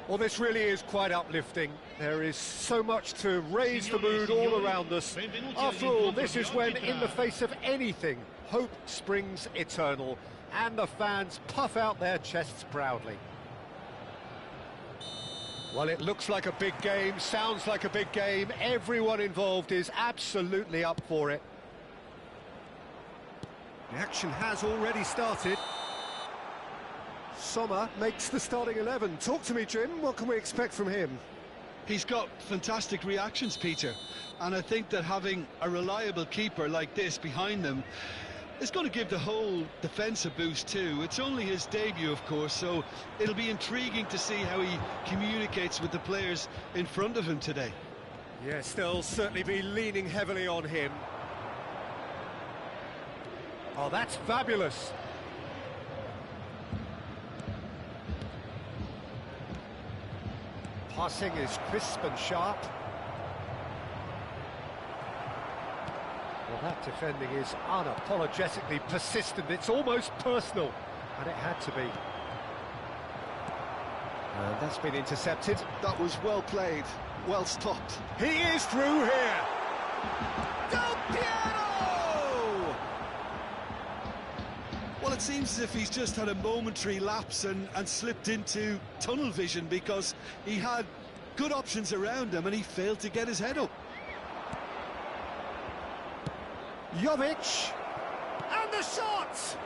Well, this really is quite uplifting. There is so much to raise the mood all around us. After all, this is when, in the face of anything, hope springs eternal, and the fans puff out their chests proudly. Well, it looks like a big game, sounds like a big game. Everyone involved is absolutely up for it. The action has already started. Sommer makes the starting 11. Talk to me, Jim. What can we expect from him? He's got fantastic reactions, Peter. And I think that having a reliable keeper like this behind them is going to give the whole defence a boost too. It's only his debut, of course, so it'll be intriguing to see how he communicates with the players in front of him today. Yes, they'll certainly be leaning heavily on him. Oh, that's fabulous. Passing is crisp and sharp. Well, that defending is unapologetically persistent. It's almost personal, and it had to be. And that's been intercepted. That was well played, well stopped. He is through here. Del Piero! Well, it seems as if he's just had a momentary lapse and slipped into tunnel vision, because he had good options around him and he failed to get his head up. Jovic, and the shot!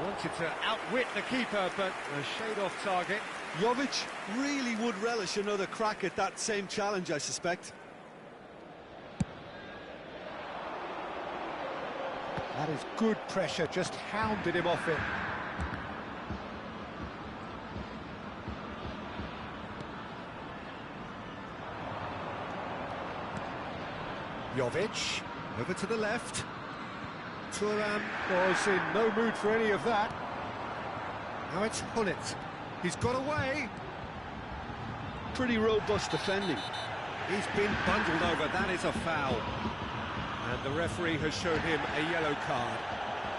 Wanted to outwit the keeper, but a shade off target. Jovic really would relish another crack at that same challenge, I suspect. That is good pressure, just hounded him off it. Jovic, over to the left. Thuram was in no mood for any of that. Now it's Hullet. He's got away. Pretty robust defending. He's been bundled over, that is a foul. And the referee has shown him a yellow card.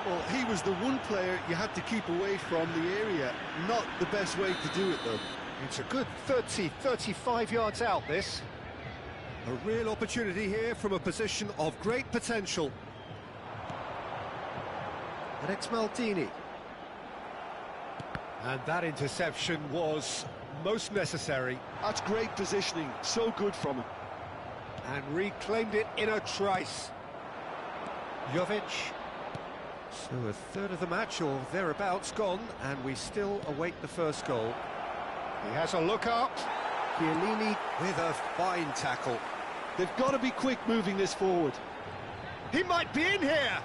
Well, he was the one player you had to keep away from the area. Not the best way to do it, though. It's a good 30, 35 yards out, this. A real opportunity here from a position of great potential. And it's Maldini. And that interception was most necessary. That's great positioning, so good from him. And reclaimed it in a trice. Jovic. So a third of the match, or thereabouts, gone, and we still await the first goal. He has a look up. Chiellini with a fine tackle. They've got to be quick moving this forward. He might be in here!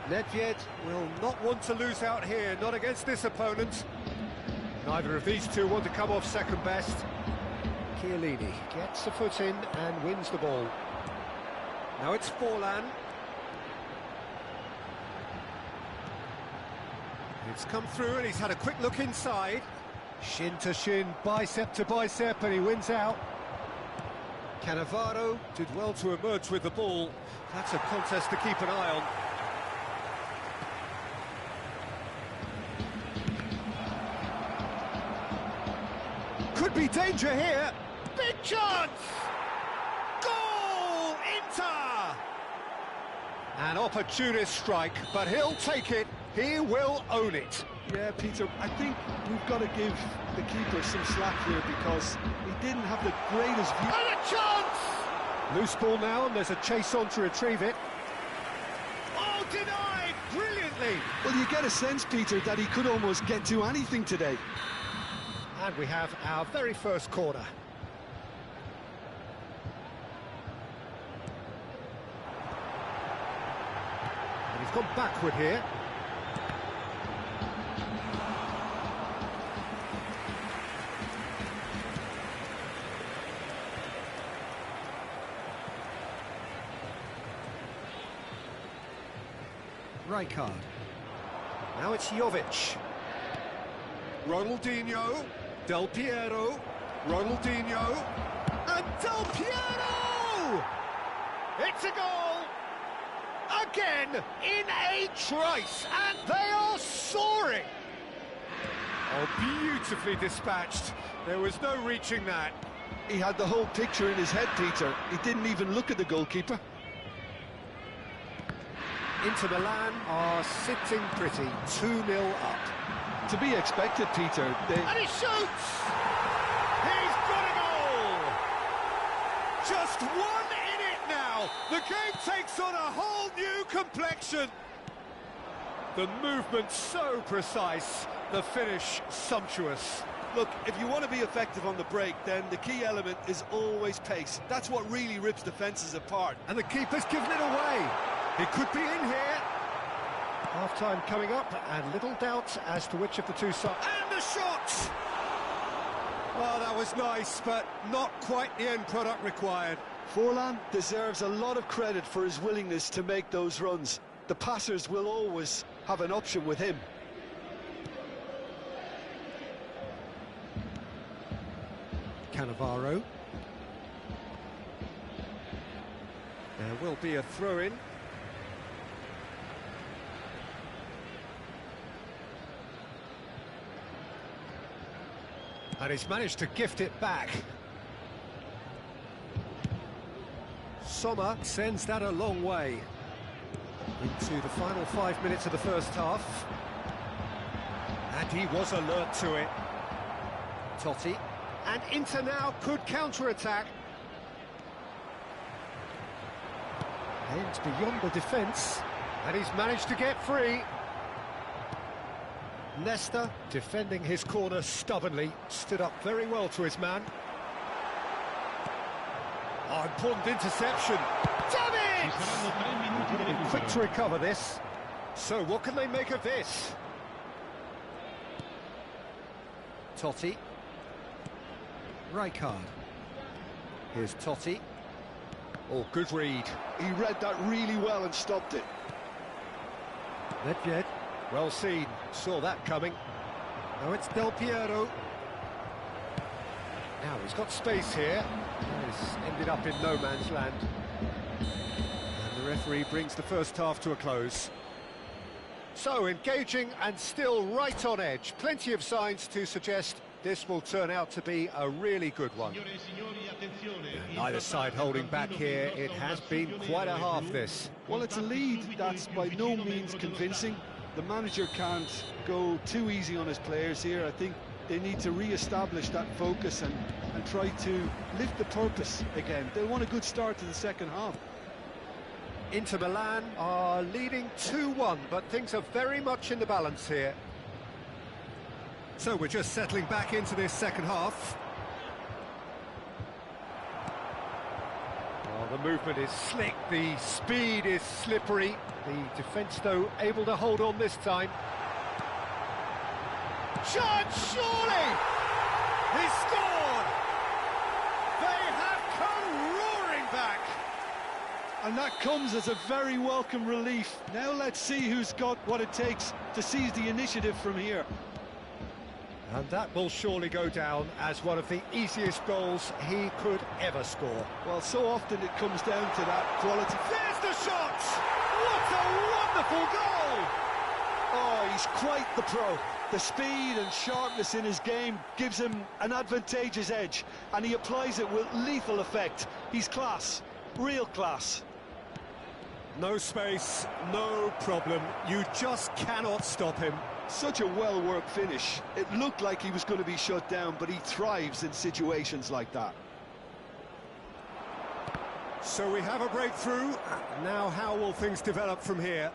Nedved will not want to lose out here, not against this opponent. Neither of these two want to come off second best. Chiellini gets a foot in and wins the ball. Now it's Forlan. It's come through and he's had a quick look inside. Shin to shin, bicep to bicep, and he wins out. Cannavaro did well to emerge with the ball. That's a contest to keep an eye on. Could be danger here. Big chance! Goal! Inter! An opportunist strike, but he'll take it. He will own it. Yeah, Peter, I think we've got to give the keeper some slack here, because he didn't have the greatest view. And a chance! Loose ball now, and there's a chase on to retrieve it. Oh, denied! Brilliant! brilliantly. Well, you get a sense, Peter, that he could almost get to anything today. And we have our very first corner. And he's gone backward here. Rijkaard. Now it's Jovic. Ronaldinho. Del Piero. Ronaldinho. And Del Piero! It's a goal! Again, in a trice, and they are soaring! Oh, beautifully dispatched. There was no reaching that. He had the whole picture in his head, Peter. He didn't even look at the goalkeeper. Inter Milan are sitting pretty, 2-0 up. To be expected, Peter. And he shoots! He's got a goal! Just one in it now! The game takes on a whole new complexion! The movement so precise, the finish sumptuous. Look, if you want to be effective on the break, then the key element is always pace. That's what really rips defences apart. And the keeper's given it away. It could be in here. Half-time coming up, and little doubt as to which of the two sides. And the shot! Oh, that was nice, but not quite the end product required. Forlan deserves a lot of credit for his willingness to make those runs. The passers will always have an option with him. Cannavaro. There will be a throw-in. And he's managed to gift it back. Sommer sends that a long way. Into the final 5 minutes of the first half. And he was alert to it. Totti. And Inter now could counter-attack. Aims beyond the defence. And he's managed to get free. Nesta, defending his corner stubbornly, stood up very well to his man. Oh, important interception. Damn it! Quick to recover this. So, what can they make of this? Totti. Rijkaard. Here's Totti. Oh, good read. He read that really well and stopped it. Nedved. Well seen, saw that coming. Now it's Del Piero. Now he's got space here. He's ended up in no man's land. And the referee brings the first half to a close. So, engaging and still right on edge. Plenty of signs to suggest this will turn out to be a really good one. Neither side holding back here. It has been quite a half, this. Well, it's a lead that's by no means convincing. The manager can't go too easy on his players here. I think they need to re-establish that focus and try to lift the purpose again. They want a good start to the second half. Inter Milan are leading 2-1, but things are very much in the balance here. So we're just settling back into this second half. Oh, the movement is slick, the speed is slippery. The defence, though, able to hold on this time. Chance, surely! He scored! They have come roaring back! And that comes as a very welcome relief. Now let's see who's got what it takes to seize the initiative from here. And that will surely go down as one of the easiest goals he could ever score. Well, so often it comes down to that quality. There's the shot! What a wonderful goal! Oh, he's quite the pro. The speed and sharpness in his game gives him an advantageous edge, and he applies it with lethal effect. He's class, real class. No space, no problem. You just cannot stop him. Such a well-worked finish. It looked like he was going to be shut down, but he thrives in situations like that. So we have a breakthrough. Now how will things develop from here?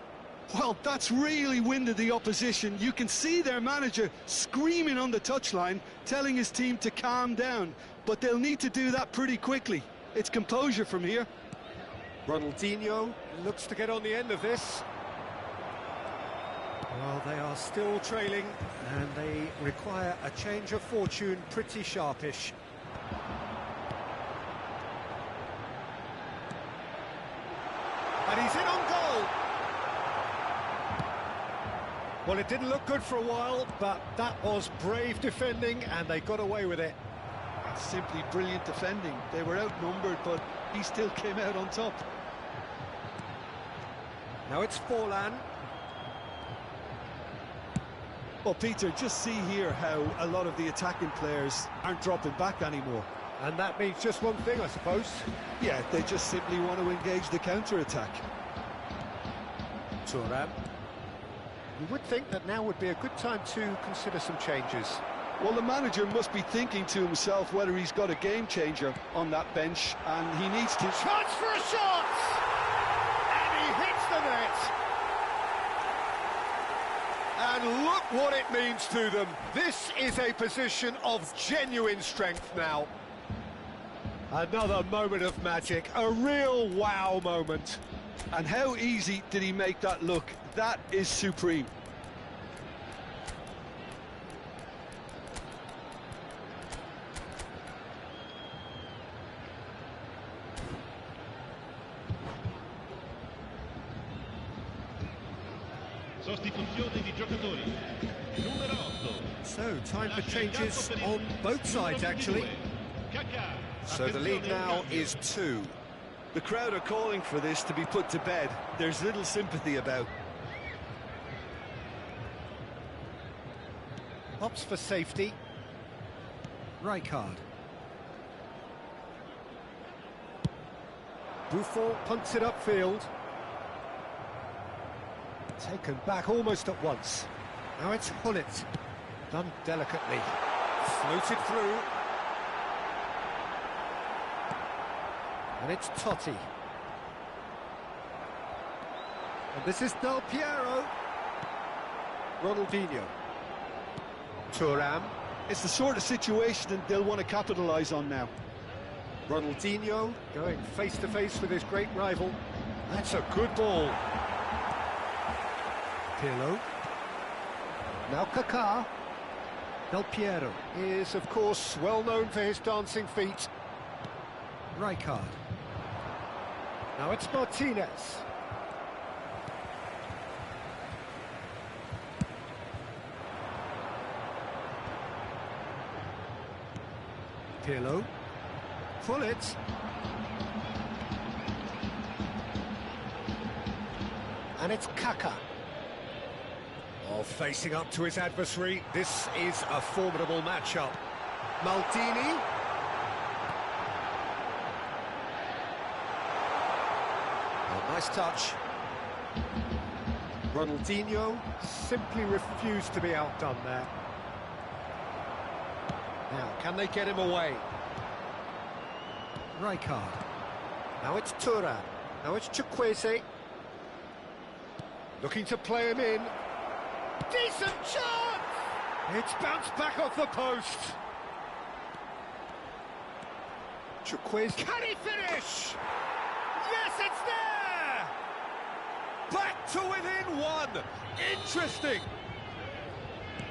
Well, that's really winded the opposition. You can see their manager screaming on the touchline, telling his team to calm down. But they'll need to do that pretty quickly. It's composure from here. Ronaldinho looks to get on the end of this. Well, they are still trailing, and they require a change of fortune pretty sharpish. And he's in on goal. Well, it didn't look good for a while, but that was brave defending, and they got away with it. That's simply brilliant defending. They were outnumbered, but he still came out on top. Now it's Forlan. Well, Peter, just see here how a lot of the attacking players aren't dropping back anymore. And that means just one thing, I suppose. Yeah, they just simply want to engage the counter-attack. Thuram. You would think that now would be a good time to consider some changes. Well, the manager must be thinking to himself whether he's got a game-changer on that bench, and he needs to... Chance for a shot! And he hits the net! And look what it means to them. This is a position of genuine strength now. Another moment of magic, a real wow moment. And how easy did he make that look? That is supreme. Sostituzione di giocatori. Numero 8. So, time for changes on both sides, actually. So the lead now is 2. The crowd are calling for this to be put to bed. There's little sympathy about. Opts for safety. Rijkaard. Buffon punts it upfield. Taken back almost at once. Now it's Hullet. Done delicately. Floated through. And it's Totti. And this is Del Piero. Ronaldinho. Thuram. It's the sort of situation that they'll want to capitalise on now. Ronaldinho going face-to-face with his great rival. That's a good ball. Pirlo. Now Kaká. Del Piero is, of course, well known for his dancing feet. Rijkaard. Now it's Martinez. Pirlo. Hullet. And it's Kaká. Oh, facing up to his adversary. This is a formidable matchup. Maldini. Oh, nice touch. Ronaldinho simply refused to be outdone there. Now, can they get him away? Rijkaard. Now it's Thuram. Now it's Chukwueze. Looking to play him in. Decent chance! It's bounced back off the post. Chukwueze. Can he finish? Yes, it's there! Back to within 1. Interesting.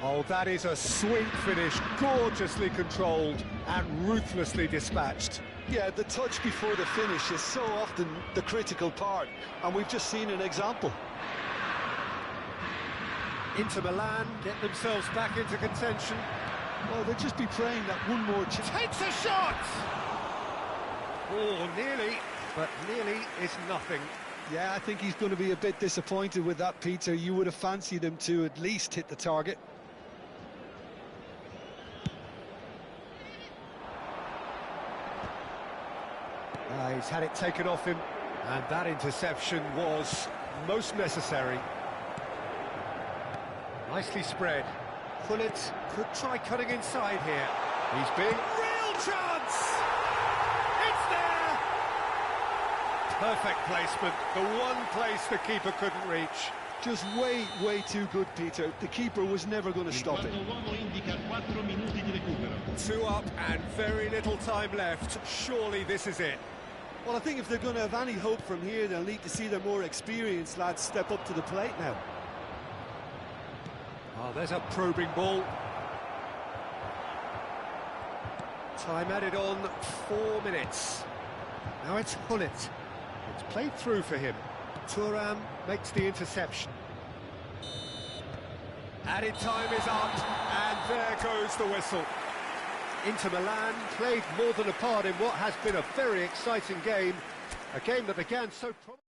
Oh, that is a sweet finish, gorgeously controlled and ruthlessly dispatched. Yeah, the touch before the finish is so often the critical part, and we've just seen an example. Inter Milan get themselves back into contention. Well, they'll just be praying that one more chance. Takes a shot! Oh, nearly, but nearly is nothing. Yeah, I think he's going to be a bit disappointed with that, Peter. You would have fancied him to at least hit the target. He's had it taken off him, and that interception was most necessary. Nicely spread. Hullet could try cutting inside here. He's been... Real chance! It's there! Perfect placement, the one place the keeper couldn't reach. Just way too good, Peter. The keeper was never going to Il stop it. quarto uomo indica 4 minuti di recupero. 2 up and very little time left. Surely this is it. Well, I think if they're going to have any hope from here, they'll need to see their more experienced lads step up to the plate now. Oh, there's a probing ball. Time added on 4 minutes. Now it's Hullet. It's played through for him. Thuram makes the interception. Added time is up, and there goes the whistle. Inter Milan played more than a part in what has been a very exciting game. A game that began so promising.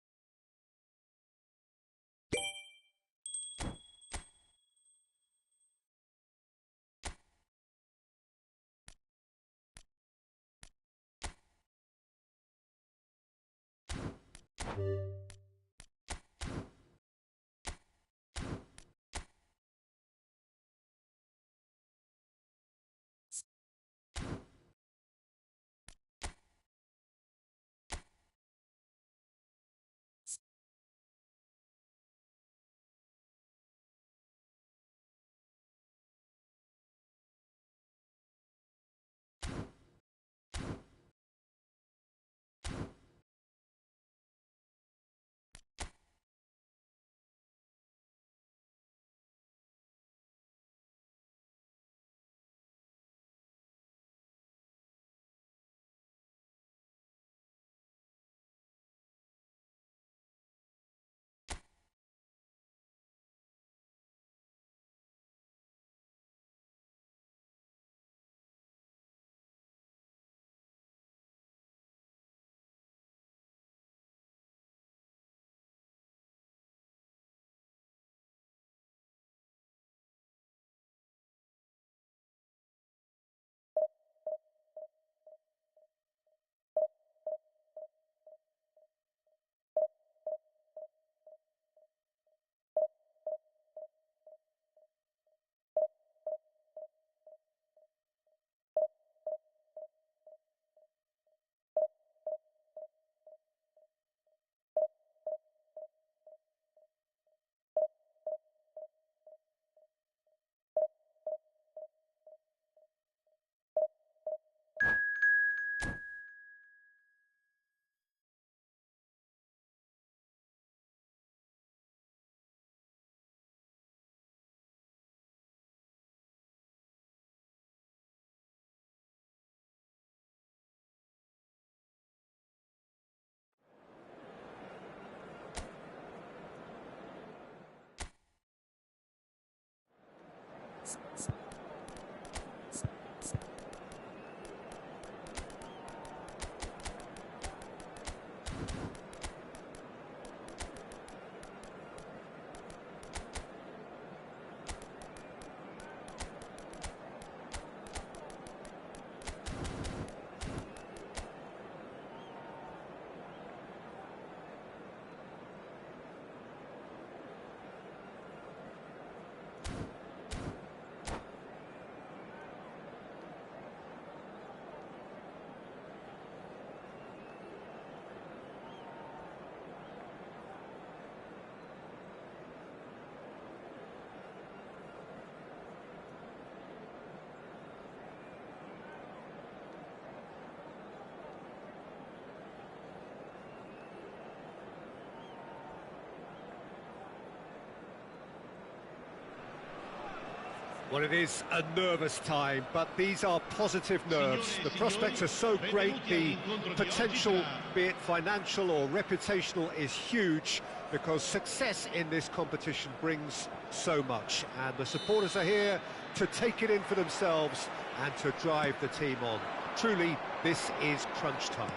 Well, it is a nervous time, but these are positive nerves. The prospects are so great, the potential, be it financial or reputational, is huge, because success in this competition brings so much. And the supporters are here to take it in for themselves and to drive the team on. Truly, this is crunch time.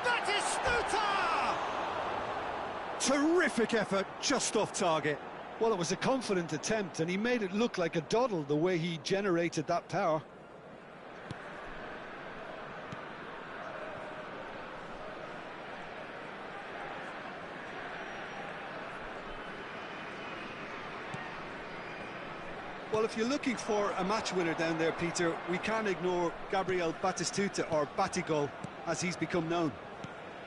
That is Stuta! Terrific effort, just off target. Well, it was a confident attempt, and he made it look like a doddle the way he generated that power. Well, if you're looking for a match winner down there, Peter, we can't ignore Gabriel Batistuta, or Batigol, as he's become known.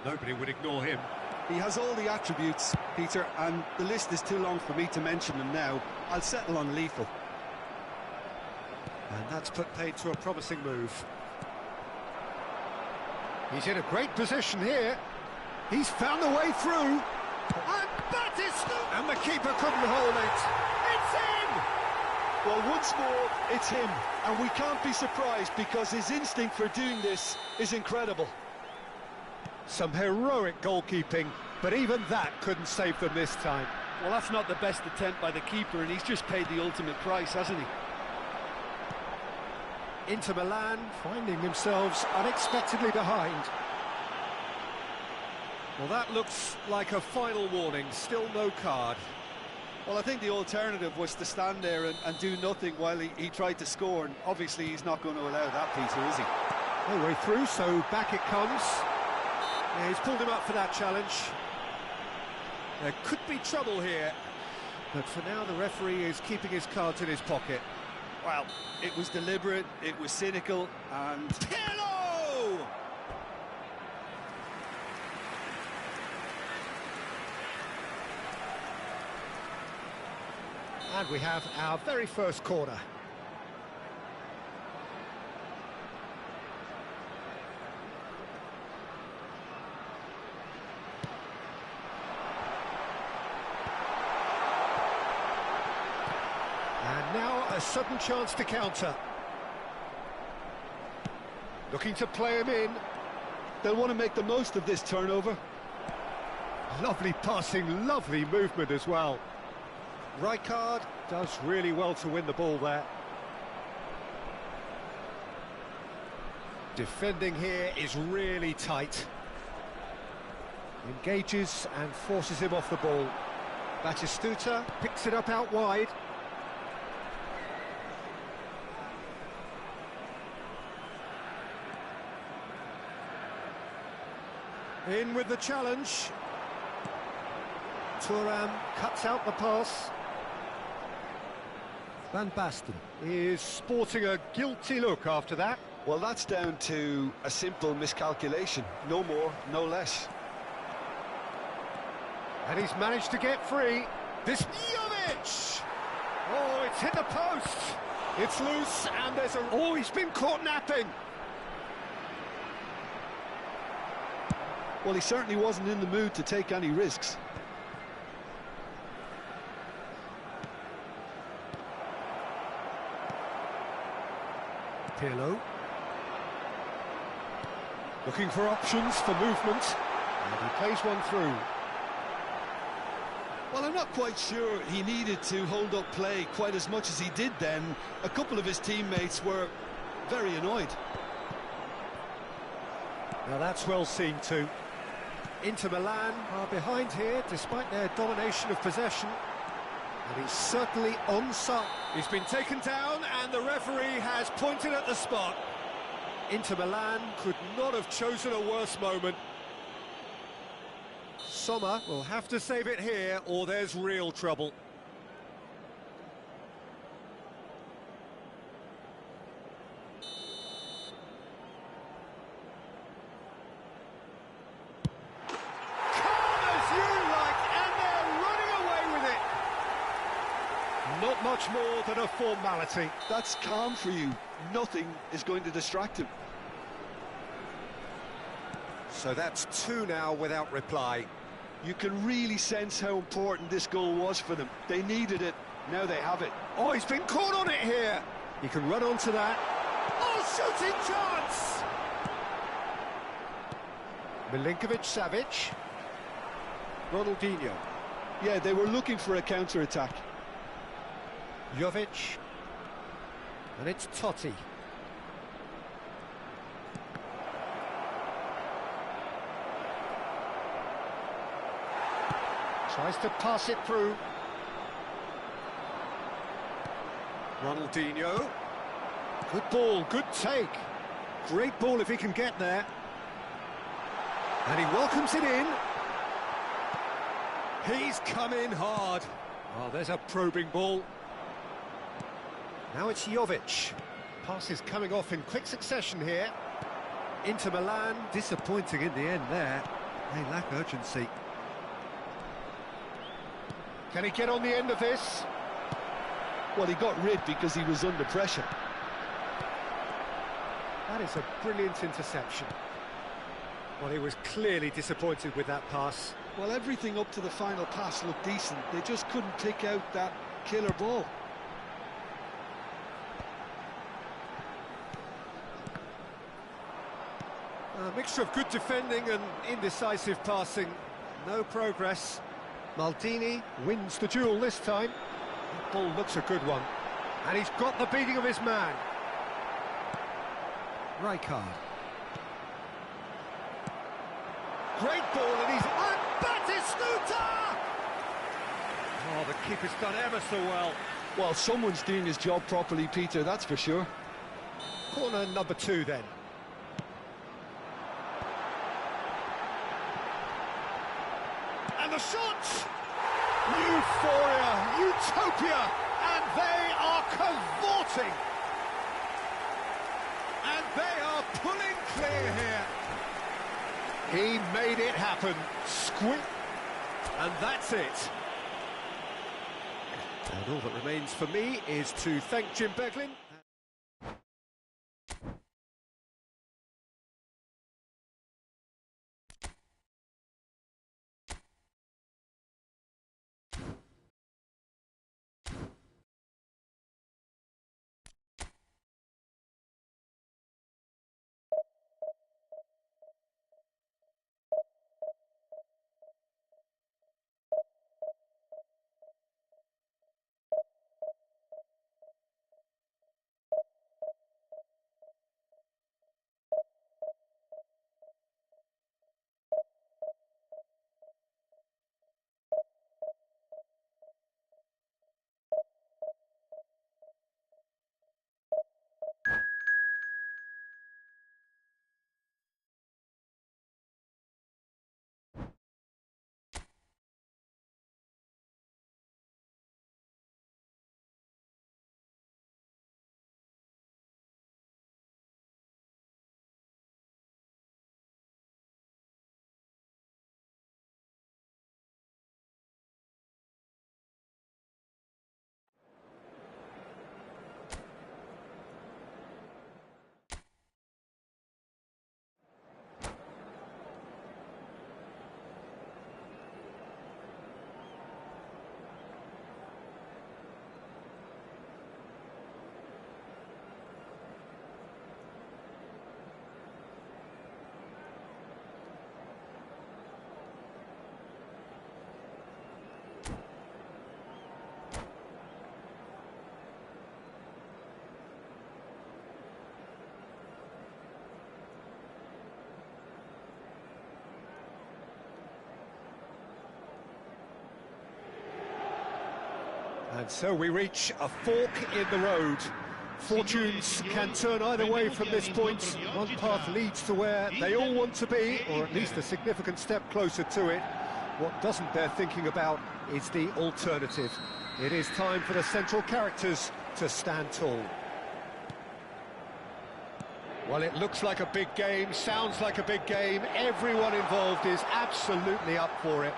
Nobody would ignore him. He has all the attributes, Peter, and the list is too long for me to mention them now. I'll settle on lethal. And that's put paid to a promising move. He's in a great position here. He's found a way through. And Batista! And the keeper couldn't hold it. It's in! Well, once more, it's him. And we can't be surprised because his instinct for doing this is incredible. Some heroic goalkeeping, but even that couldn't save them this time. Well, that's not the best attempt by the keeper, and he's just paid the ultimate price, hasn't he? Inter Milan finding themselves unexpectedly behind. Well, that looks like a final warning, still no card. Well, I think the alternative was to stand there and do nothing while he tried to score, and obviously he's not going to allow that, Peter, is he? No way through, so back it comes. Yeah, he's pulled him up for that challenge. There could be trouble here, but for now the referee is keeping his cards in his pocket. Well, it was deliberate, it was cynical, and... Pirlo! And we have our very first corner. And now a sudden chance to counter. Looking to play him in. They'll want to make the most of this turnover. Lovely passing, lovely movement as well. Rijkaard does really well to win the ball there. Defending here is really tight. Engages and forces him off the ball. Batistuta picks it up out wide. In with the challenge. Thuram cuts out the pass. Van Basten is sporting a guilty look after that. Well, that's down to a simple miscalculation. No more, no less. And he's managed to get free. This Jovic! Oh, it's hit the post. It's loose, and there's a... Oh, he's been caught napping. Well, he certainly wasn't in the mood to take any risks. Pirlo. Looking for options for movement. And he plays one through. Well, I'm not quite sure he needed to hold up play quite as much as he did then. A couple of his teammates were very annoyed. Now that's well seen too. Inter Milan are behind here despite their domination of possession. And he's certainly onside. He's been taken down and the referee has pointed at the spot. Inter Milan could not have chosen a worse moment. Sommer will have to save it here or there's real trouble. Not much more than a formality. That's calm for you. Nothing is going to distract him. So that's two now without reply. You can really sense how important this goal was for them. They needed it. Now they have it. Oh, he's been caught on it here. He can run onto that. Oh, shooting chance! Milinkovic-Savic. Ronaldinho. Yeah, they were looking for a counter-attack. Jovic, and it's Totti. Tries to pass it through. Ronaldinho. Good ball, good take. Great ball if he can get there. And he welcomes it in. He's come in hard. Oh, there's a probing ball. Now it's Jovic. Passes coming off in quick succession here. Inter Milan disappointing in the end there. They lack urgency. Can he get on the end of this? Well, he got rid because he was under pressure. That is a brilliant interception. Well, he was clearly disappointed with that pass. Well, everything up to the final pass looked decent. They just couldn't pick out that killer ball. A mixture of good defending and indecisive passing. No progress. Maldini wins the duel this time. That ball looks a good one. And he's got the beating of his man. Rijkaard. Great ball, and he's... And Batistuta! Oh, the keeper's done ever so well. Well, someone's doing his job properly, Peter, that's for sure. Corner number 2, then. And the shot! Euphoria, utopia, and they are cavorting. And they are pulling clear here. He made it happen. Squeak. And that's it. And all that remains for me is to thank Jim Beglin. And so we reach a fork in the road. Fortunes can turn either way from this point. One path leads to where they all want to be, or at least a significant step closer to it. What doesn't bear thinking about is the alternative. It is time for the central characters to stand tall. Well, it looks like a big game, sounds like a big game. Everyone involved is absolutely up for it.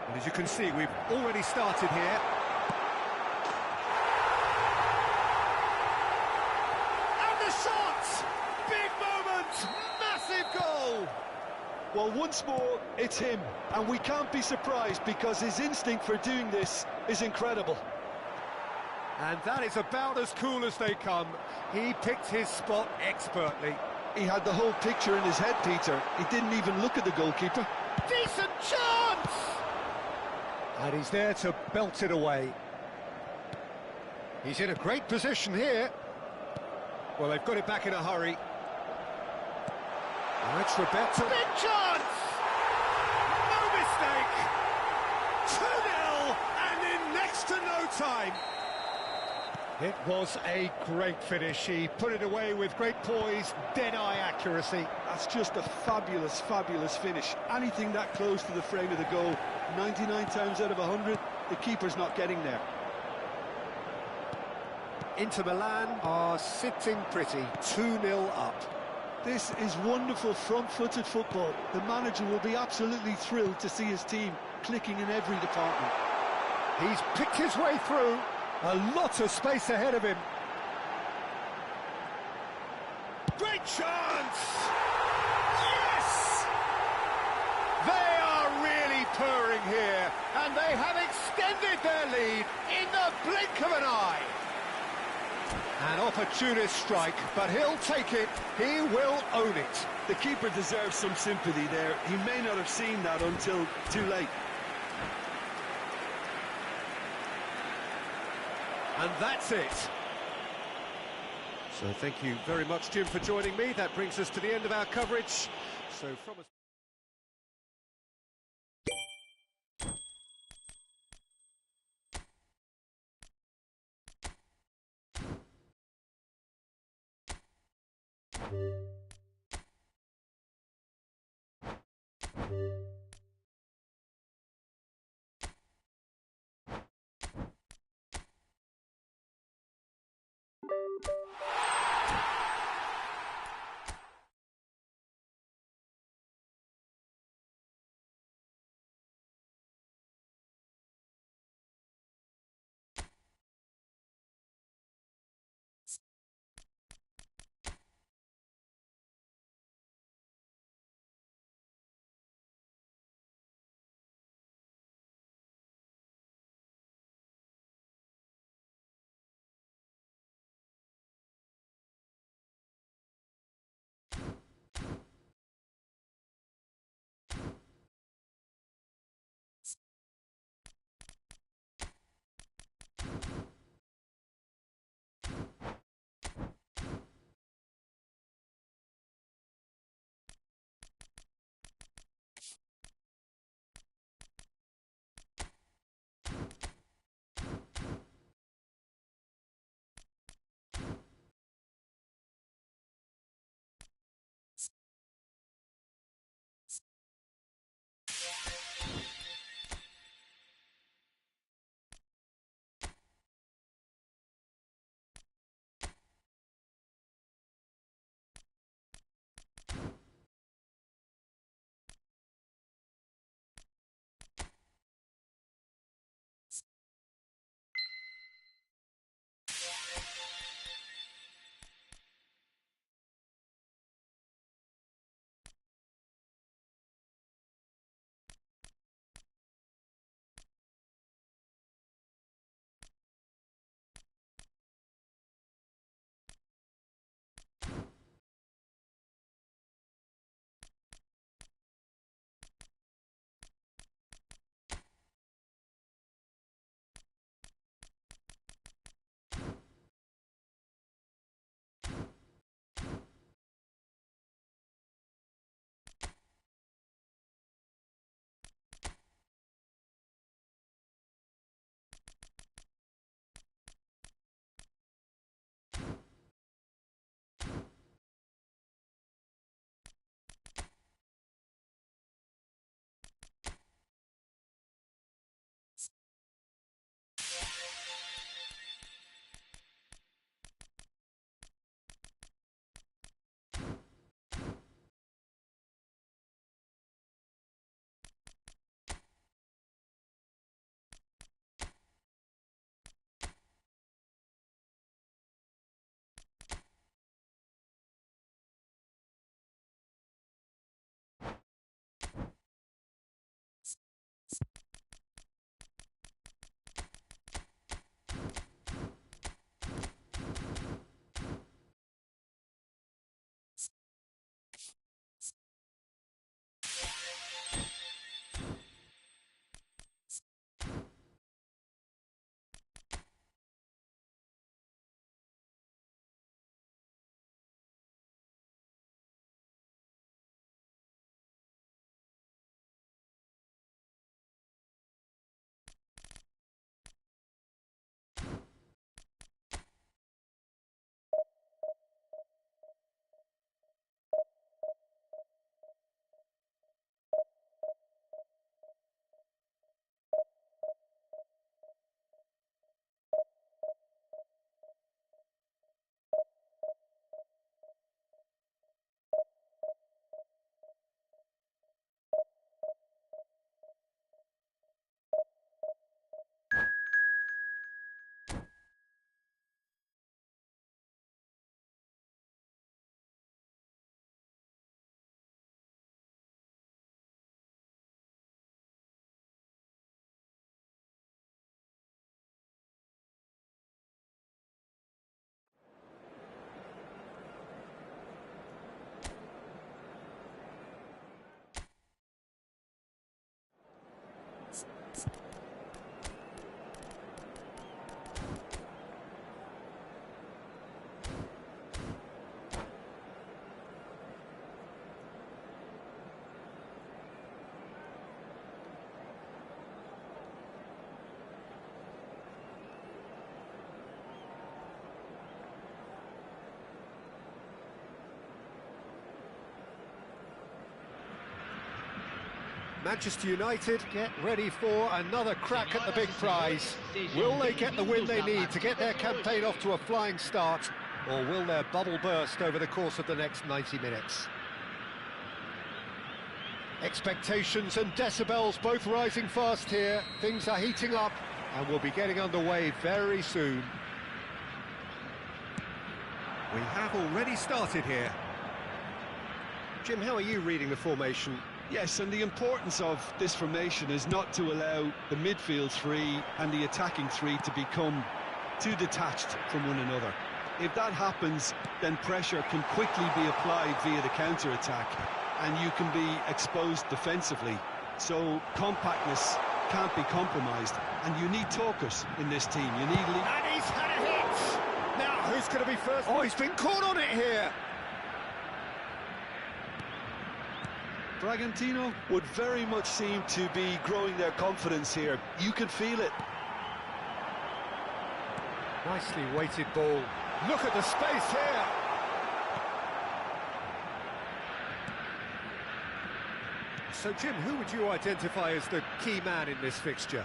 And as you can see, we've already started here. And the shot! Big moment! Massive goal! Well, once more, it's him. And we can't be surprised because his instinct for doing this is incredible. And that is about as cool as they come. He picked his spot expertly. He had the whole picture in his head, Peter. He didn't even look at the goalkeeper. Decent chance! And he's there to belt it away. He's in a great position here. Well, they've got it back in a hurry. And it's Roberto. Big chance! No mistake! 2-0, and in next to no time. It was a great finish. He put it away with great poise, dead-eye accuracy. That's just a fabulous, fabulous finish. Anything that close to the frame of the goal, 99 times out of 100, the keeper's not getting there. Inter Milan are sitting pretty, 2-0 up. This is wonderful front-footed football. The manager will be absolutely thrilled to see his team clicking in every department. He's picked his way through. A lot of space ahead of him. Great chance! Yes! They are really purring here, and they have extended their lead in the blink of an eye. An opportunist strike, but he'll take it. He will own it. The keeper deserves some sympathy there. He may not have seen that until too late. And that's it. So thank you very much, Jim, for joining me. That brings us to the end of our coverage. So from us... Manchester United get ready for another crack at the big prize. Will they get the win they need to get their campaign off to a flying start, or will their bubble burst over the course of the next 90 minutes? Expectations and decibels both rising fast here. Things are heating up and we'll be getting underway very soon. We have already started here. Jim, how are you reading the formation? Yes, and the importance of this formation is not to allow the midfield three and the attacking three to become too detached from one another. If that happens, then pressure can quickly be applied via the counter-attack, and you can be exposed defensively. So compactness can't be compromised, and you need talkers in this team. You need... And he's had a hit! Now, who's going to be first? Oh, he's been caught on it here! Bragantino would very much seem to be growing their confidence here. You can feel it. Nicely weighted ball. Look at the space here. So, Jim, who would you identify as the key man in this fixture?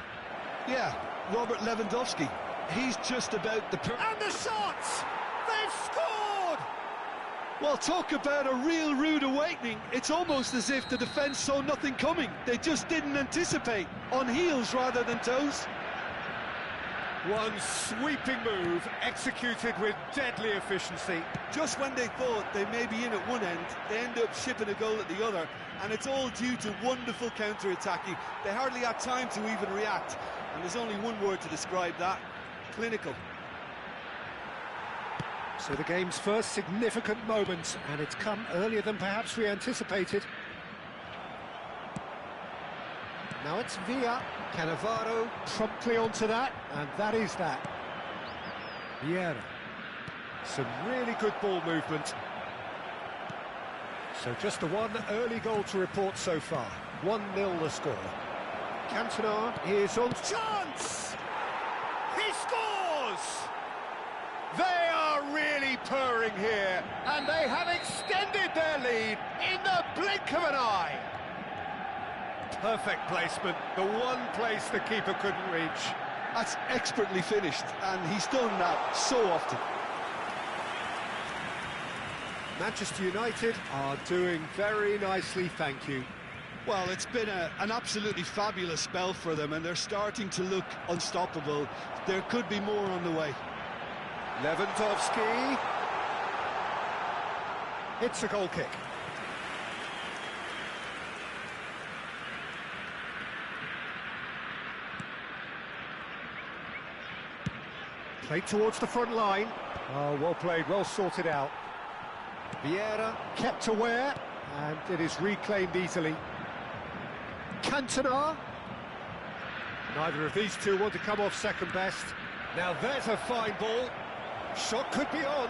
Yeah, Robert Lewandowski. He's just about the... And the shots! They've scored! Well, talk about a real rude awakening. It's almost as if the defence saw nothing coming. They just didn't anticipate. On heels rather than toes. One sweeping move, executed with deadly efficiency. Just when they thought they may be in at one end, they end up shipping a goal at the other, and it's all due to wonderful counter-attacking. They hardly had time to even react, and there's only one word to describe that: clinical. So the game's first significant moment, and it's come earlier than perhaps we anticipated. Now it's Villa. Cannavaro promptly onto that, and that is that. Vieira. Some really good ball movement. So just the one early goal to report so far. 1-0 the score. Cantona is on chance! He scores! They are really purring here, and they have extended their lead in the blink of an eye. Perfect placement, the one place the keeper couldn't reach. That's expertly finished, and he's done that so often. Manchester United are doing very nicely, thank you. Well, it's been an absolutely fabulous spell for them, and they're starting to look unstoppable. There could be more on the way. Lewandowski. It's a goal kick. Played towards the front line. Oh, well played, well sorted out. Vieira kept aware, and it is reclaimed easily. Cantona. Neither of these two want to come off second best. Now there's a fine ball. Shot could be on.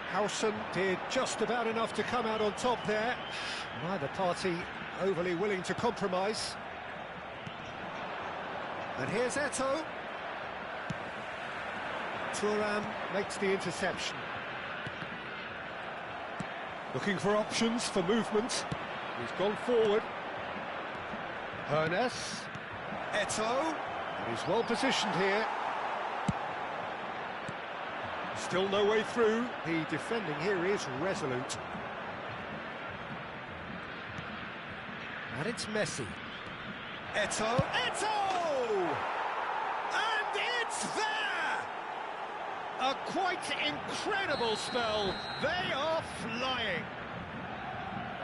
Howson did just about enough to come out on top there. Neither party overly willing to compromise. And here's Eto'o. Thuram makes the interception. Looking for options for movement. He's gone forward. Hernes. Eto'o. He's well positioned here. Still no way through. The defending here is resolute. And it's Messi. Eto'o. Eto'o! And it's there! A quite incredible spell. They are flying.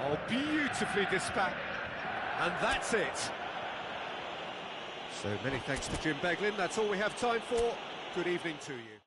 Oh, beautifully dispatched. And that's it. So many thanks to Jim Beglin. That's all we have time for. Good evening to you.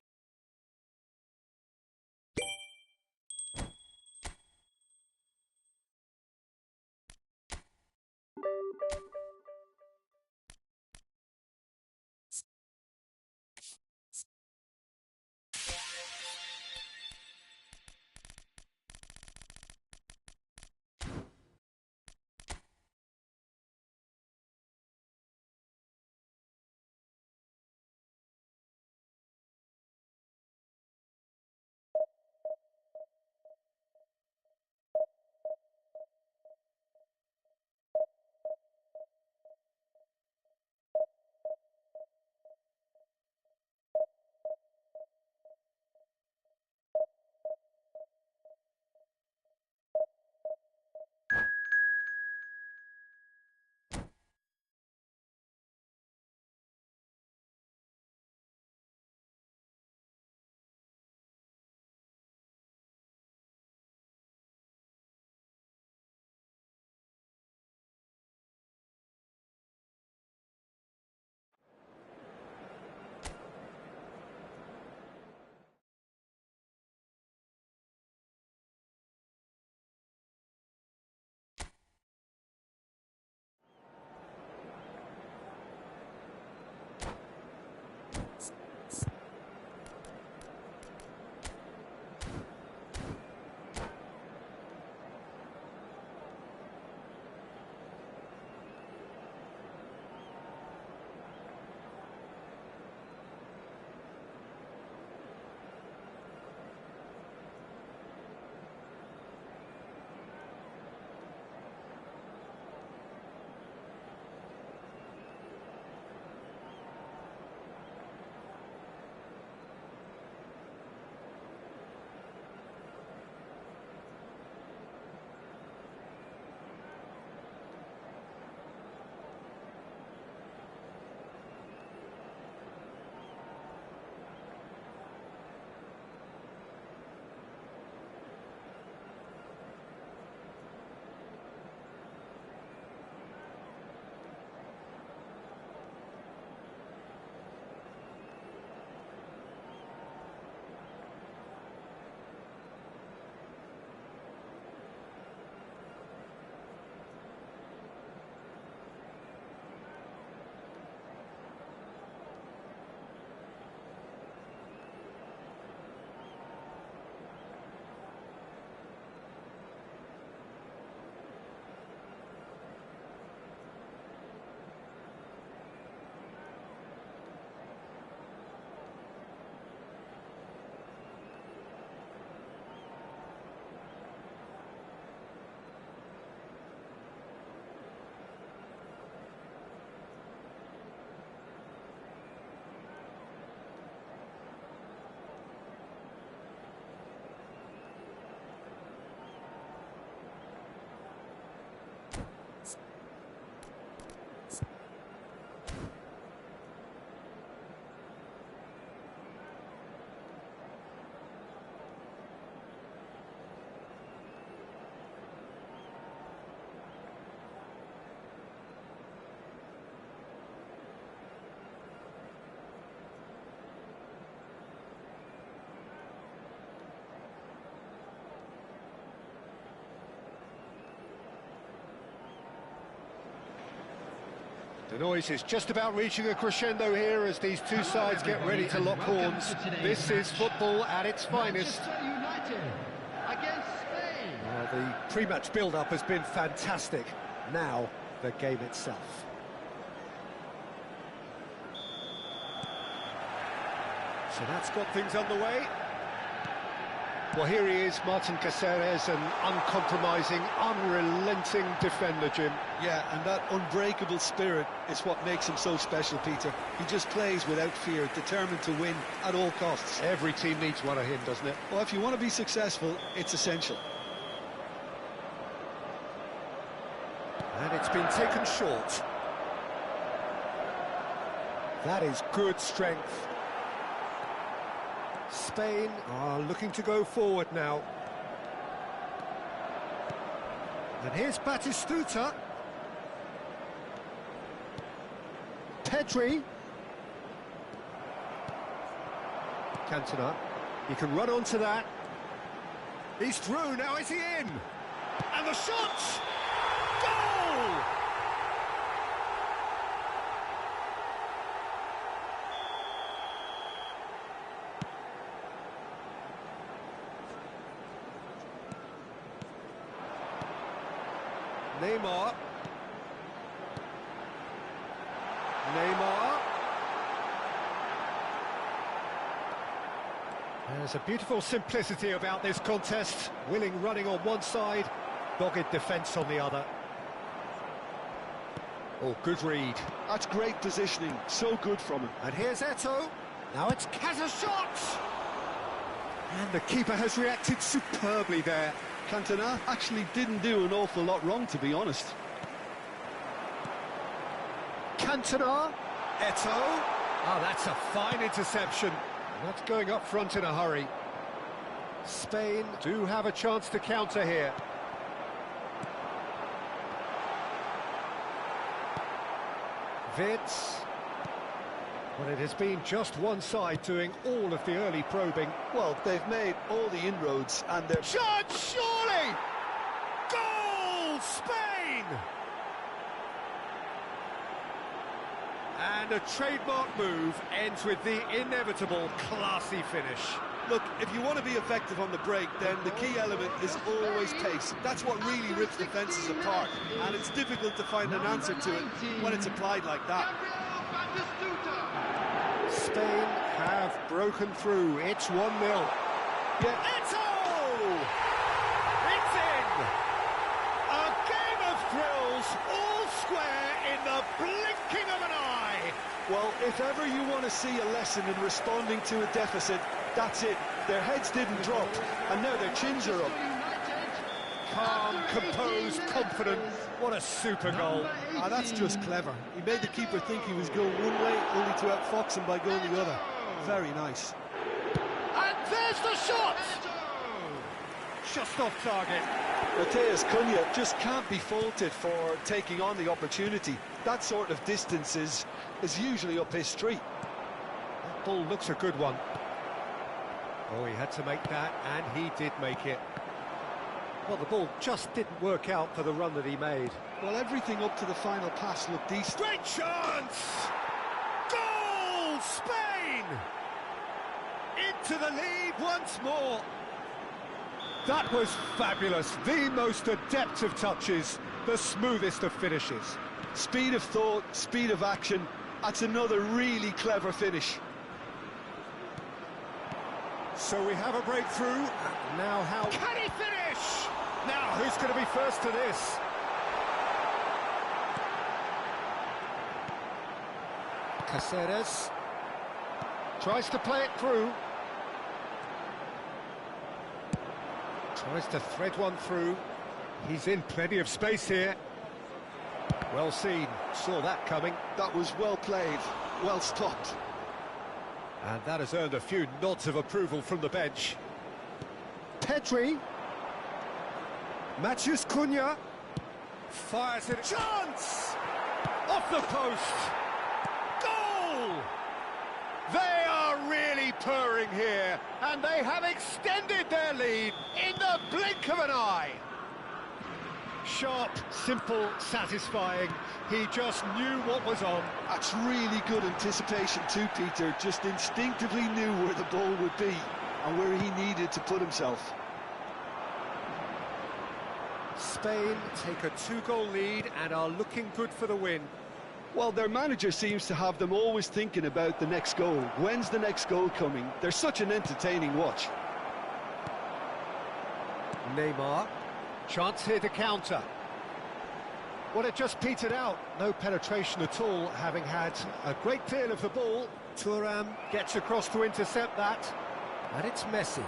The noise is just about reaching a crescendo here as these two sides get ready to lock horns. This is football at its finest. United against Spain. Well, the pre-match build-up has been fantastic. Now, the game itself. So that's got things underway. Well, here he is, Martin Caceres, an uncompromising, unrelenting defender, Jim. Yeah, and that unbreakable spirit is what makes him so special, Peter. He just plays without fear, determined to win at all costs. Every team needs one of him, doesn't it? Well, if you want to be successful, it's essential. And it's been taken short. That is good strength. Spain are looking to go forward now. And here's Batistuta. Pedri. Cantona. He can run onto that. He's through, now is he in? And the shot! Goal! Neymar. Neymar. There's a beautiful simplicity about this contest. Willing running on one side, dogged defence on the other. Oh, good read. That's great positioning, so good from him. And here's Eto'o. Now it's Kazza shot! And the keeper has reacted superbly there. Cantona actually didn't do an awful lot wrong, to be honest. Cantona. Eto'o. Oh, that's a fine interception. That's going up front in a hurry. Spain do have a chance to counter here. Vitz. Well, it has been just one side doing all of the early probing. Well, they've made all the inroads and they're... Shot, surely! Goal, Spain! And a trademark move ends with the inevitable classy finish. Look, if you want to be effective on the break, then the key element is always pace. That's what really rips defences apart, and it's difficult to find an answer to it when it's applied like that. Spain have broken through. It's 1-0. Yeah. Eto'o! It's in! A game of thrills, all square in the blinking of an eye. Well, if ever you want to see a lesson in responding to a deficit, that's it. Their heads didn't drop, and now their chins are up. Calm, composed, confident. What a super goal. Ah, that's just clever. He made the keeper think he was going one way, only to outfox him by going the other. Very nice. And there's the shot! Just off target. Matheus Cunha just can't be faulted for taking on the opportunity. That sort of distance is usually up his street. That ball looks a good one. Oh, he had to make that, and he did make it. Well, the ball just didn't work out for the run that he made. Well, everything up to the final pass looked decent. Great chance! Goal, Spain! Into the lead once more. That was fabulous. The most adept of touches, the smoothest of finishes. Speed of thought, speed of action. That's another really clever finish. So we have a breakthrough. Now how... Can he finish? Now, who's going to be first to this? Caceres tries to play it through. Tries to thread one through. He's in plenty of space here. Well seen. Saw that coming. That was well played, well stopped. And that has earned a few nods of approval from the bench. Pedri. Matheus Cunha. Fires it. Chance! Off the post. Goal! They are really purring here, and they have extended their lead in the blink of an eye. Sharp, simple, satisfying. He just knew what was on. That's really good anticipation too, Peter. Just instinctively knew where the ball would be and where he needed to put himself. Spain take a 2-goal lead and are looking good for the win. Well, their manager seems to have them always thinking about the next goal. When's the next goal coming? They're such an entertaining watch. Neymar. Chance here to counter. Well, it just petered out. No penetration at all, having had a great deal of the ball. Thuram gets across to intercept that. And it's Messi.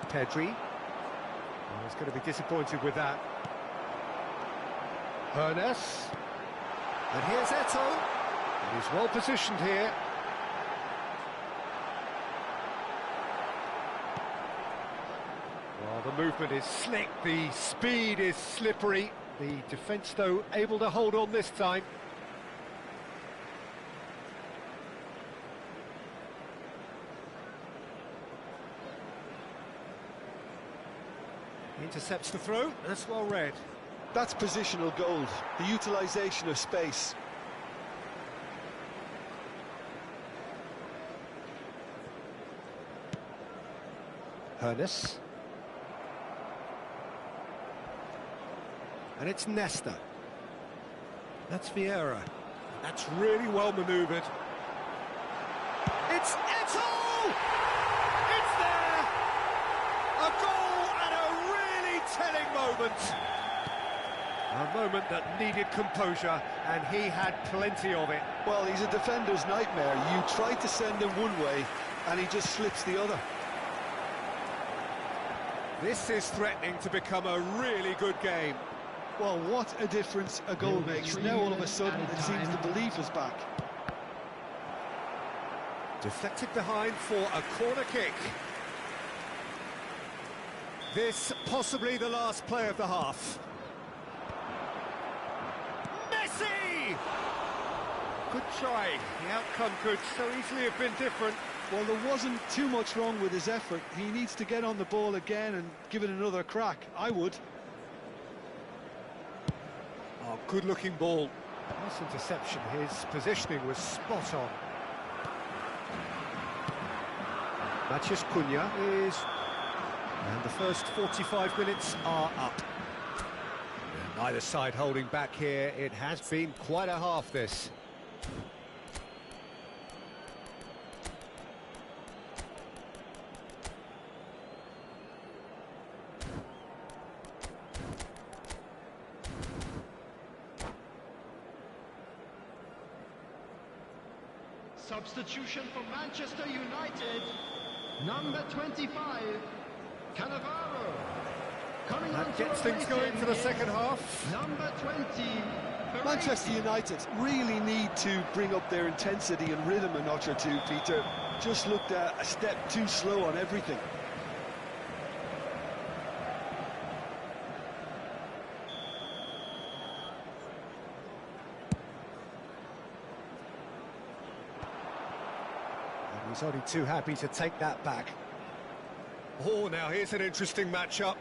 Pedri. Oh, he's going to be disappointed with that. Hernes. And here's Eto'o. He's well positioned here. Well, the movement is slick, the speed is slippery. The defence, though, able to hold on this time. Intercepts the throw, that's well read. That's positional gold, the utilisation of space. Hernes. And it's Nesta. That's Vieira. That's really well manoeuvred. It's Eto'o! It's there! A goal at a really telling moment. A moment that needed composure, and he had plenty of it. Well, he's a defender's nightmare. You try to send him one way, and he just slips the other. This is threatening to become a really good game. Well, what a difference a goal makes. Now all of a sudden it seems the belief is back. Deflected behind for a corner kick. This possibly the last play of the half. Messi! Good try. The outcome could so easily have been different. Well, there wasn't too much wrong with his effort. He needs to get on the ball again and give it another crack. I would. Oh, good-looking ball. Nice interception. His positioning was spot on. Matheus Cunha is... And the first 45 minutes are up. And neither side holding back here. It has been quite a half, this. Substitution for Manchester United, number 25, Cannavaro. That gets things going for the second half. Number 20, Manchester United really need to bring up their intensity and rhythm a notch or two, Peter. Just looked a step too slow on everything. He's only too happy to take that back. Oh, now here's an interesting matchup.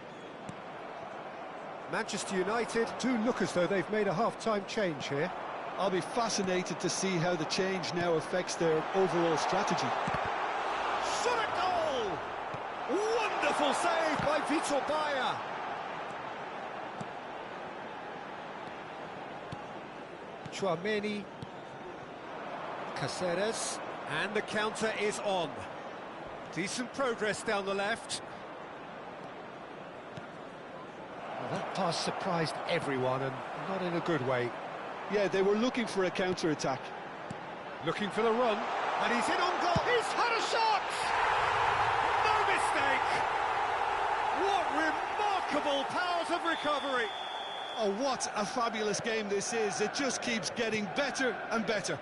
Manchester United do look as though they've made a half-time change here. I'll be fascinated to see how the change now affects their overall strategy. Shot a goal! Wonderful save by Vitor Baia. Chouameni. Caceres. And the counter is on. Decent progress down the left. Well, that pass surprised everyone, and not in a good way. Yeah, they were looking for a counter-attack. Looking for the run, and he's in on goal. He's had a shot! No mistake! What remarkable powers of recovery! Oh, what a fabulous game this is. It just keeps getting better and better.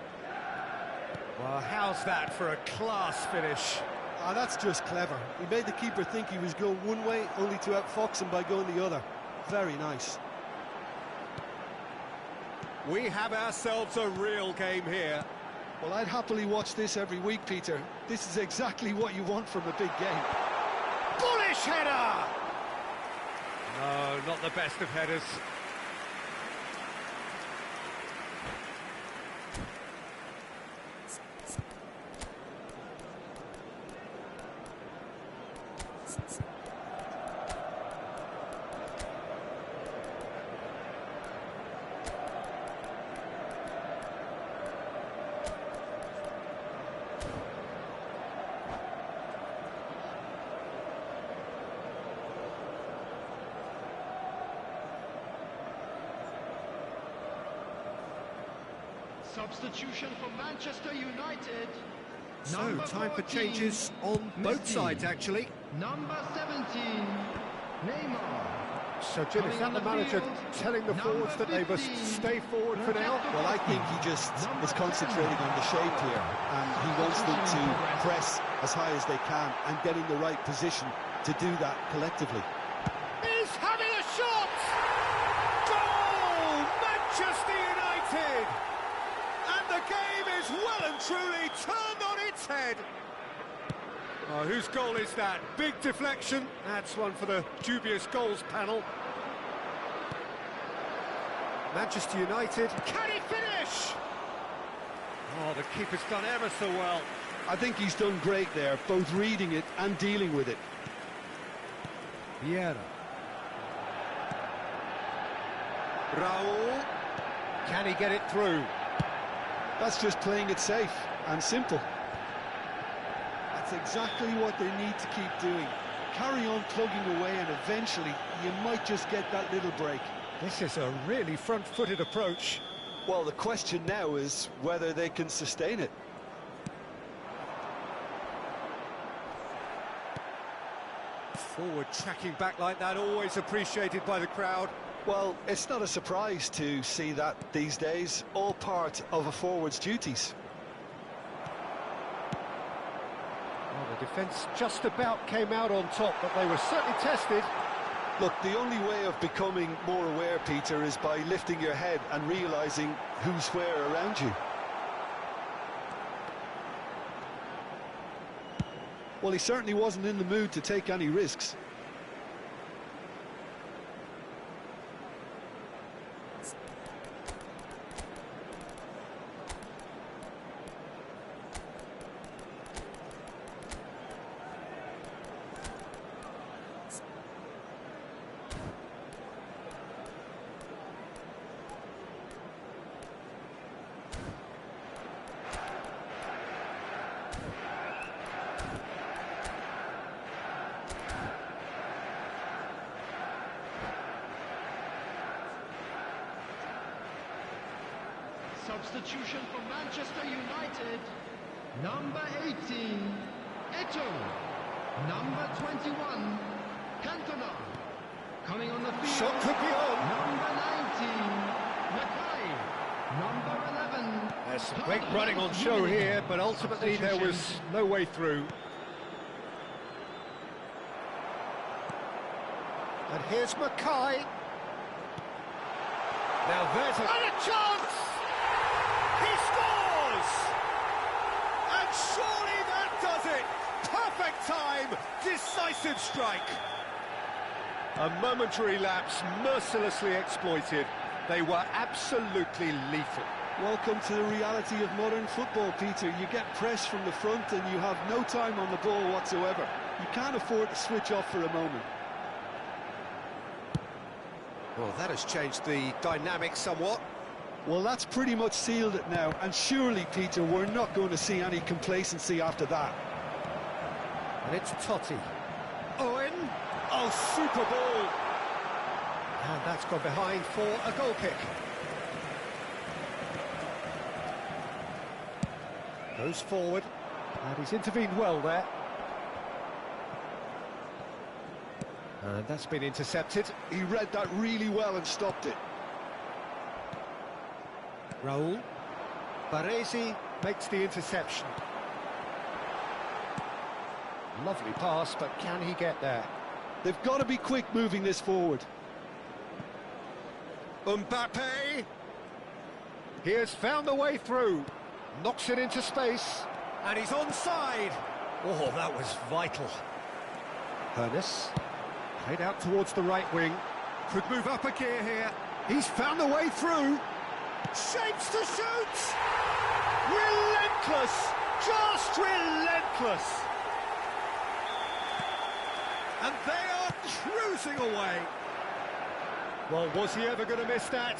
Well, how's that for a class finish? Ah, that's just clever. He made the keeper think he was going one way, only to outfox him by going the other. Very nice. We have ourselves a real game here. Well, I'd happily watch this every week, Peter. This is exactly what you want from a big game. Bullish header! No, not the best of headers. Substitution for Manchester United. So, Number time for 14, changes on both Messi. sides, actually. Number 17, Neymar. So, Jim, is that the manager telling the forwards that they must stay forward for now? Well, I think he just is concentrating on the shape here, and he wants them to press as high as they can and get in the right position to do that collectively. He's having a shot! Goal! Manchester United! And the game is well and truly turned on its head. Oh, whose goal is that? Big deflection. That's one for the dubious goals panel. Manchester United. Can he finish? Oh, the keeper's done ever so well. I think he's done great there, both reading it and dealing with it. Vieira. Raul. Can he get it through? That's just playing it safe and simple. That's exactly what they need to keep doing. Carry on plugging away and eventually you might just get that little break. This is a really front-footed approach. Well, the question now is whether they can sustain it. Forward tracking back like that, always appreciated by the crowd. Well, it's not a surprise to see that these days, all part of a forward's duties. Well, the defence just about came out on top, but they were certainly tested. Look, the only way of becoming more aware, Peter, is by lifting your head and realising who's where around you. Well, he certainly wasn't in the mood to take any risks. Substitution for Manchester United. Number 18, Eto. Number 21, Cantona. Coming on the field. Shot could be on. Number 19, Mackay. Number 11. There's some great running on show here, but ultimately there was no way through. And here's Mackay. Now there's a chance! He scores! And surely that does it! Perfect time, decisive strike. A momentary lapse, mercilessly exploited. They were absolutely lethal. Welcome to the reality of modern football, Peter. You get pressed from the front and you have no time on the ball whatsoever. You can't afford to switch off for a moment. Well, that has changed the dynamic somewhat. Well, that's pretty much sealed it now, and surely, Peter, we're not going to see any complacency after that. And it's Totti. Owen. Oh, super ball. And that's gone behind for a goal kick. Goes forward. And he's intervened well there. And that's been intercepted. He read that really well and stopped it. Raul. Baresi makes the interception. Lovely pass, but can he get there? They've got to be quick moving this forward. Mbappe. He has found the way through. Knocks it into space. And he's onside. Oh, that was vital. Hernes. Played out towards the right wing. Could move up a gear here. He's found the way through. Shapes to shoot! Relentless! Just relentless! And they are cruising away. Well, was he ever going to miss that?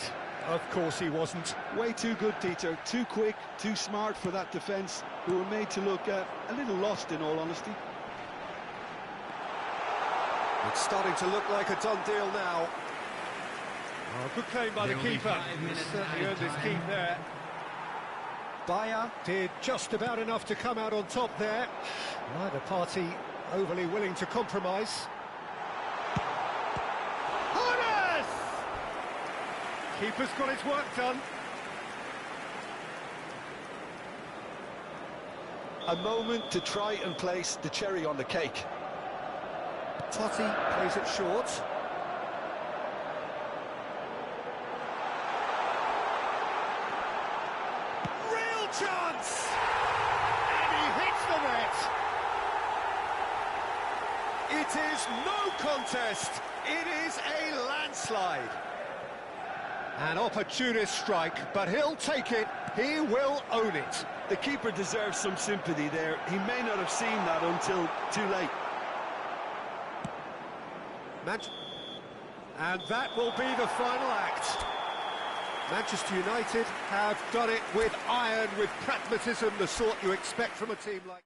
Of course he wasn't. Way too good, Peter. Too quick, too smart for that defence, who were made to look a little lost, in all honesty. It's starting to look like a done deal now. Oh, good claim by the keeper. He certainly earned his keep there. Bayer did just about enough to come out on top there. Neither party overly willing to compromise. Harness! Keeper's got his work done. A moment to try and place the cherry on the cake. Totti plays it short. Real chance! And he hits the net. It is no contest. It is a landslide. An opportunist strike, but he'll take it. He will own it. The keeper deserves some sympathy there. He may not have seen that until too late. And that will be the final act. Manchester United have done it with iron, with pragmatism, the sort you expect from a team like...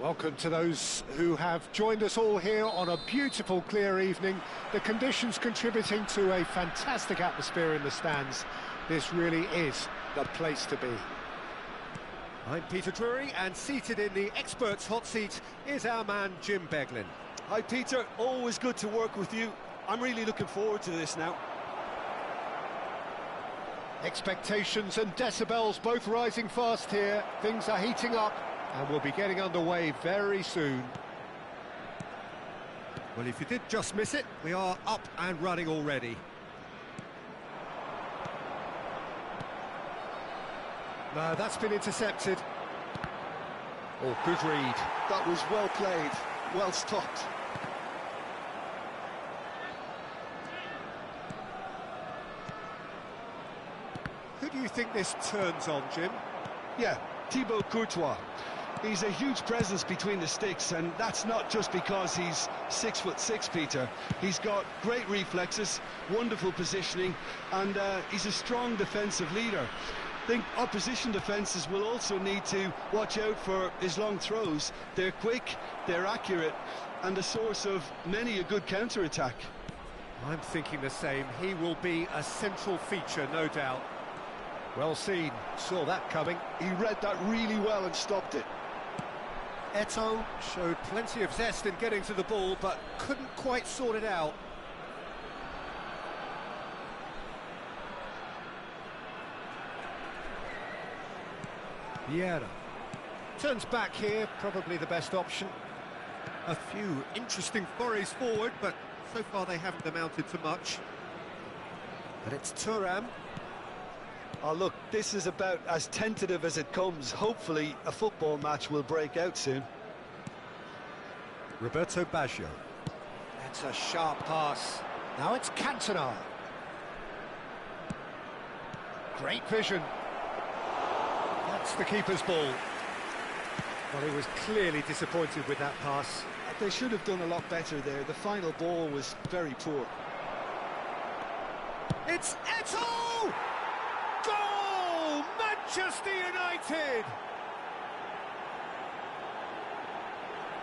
Welcome to those who have joined us all here on a beautiful, clear evening. The conditions contributing to a fantastic atmosphere in the stands. This really is the place to be. I'm Peter Drury, and seated in the experts' hot seat is our man Jim Beglin. Hi Peter, always good to work with you. I'm really looking forward to this now. Expectations and decibels both rising fast here. Things are heating up, and we'll be getting underway very soon. Well, if you did just miss it, we are up and running already. No, that's been intercepted. Oh, good read. That was well played, well stopped. Who do you think this turns on, Jim? Yeah, Thibaut Courtois. He's a huge presence between the sticks, and that's not just because he's 6'6", Peter. He's got great reflexes, wonderful positioning, and he's a strong defensive leader. I think opposition defences will also need to watch out for his long throws. They're quick, they're accurate, and a source of many a good counter-attack. I'm thinking the same. He will be a central feature, no doubt. Well seen, saw that coming. He read that really well and stopped it. Eto'o showed plenty of zest in getting to the ball, but couldn't quite sort it out. Vieira turns back here, probably the best option. A few interesting forays forward, but so far they haven't amounted to much. But it's Thuram. Oh, look, this is about as tentative as it comes. Hopefully, a football match will break out soon. Roberto Baggio. That's a sharp pass. Now it's Cantona. Great vision. That's the keeper's ball. Well, he was clearly disappointed with that pass. They should have done a lot better there. The final ball was very poor. It's Eto'o! Goal! Manchester United!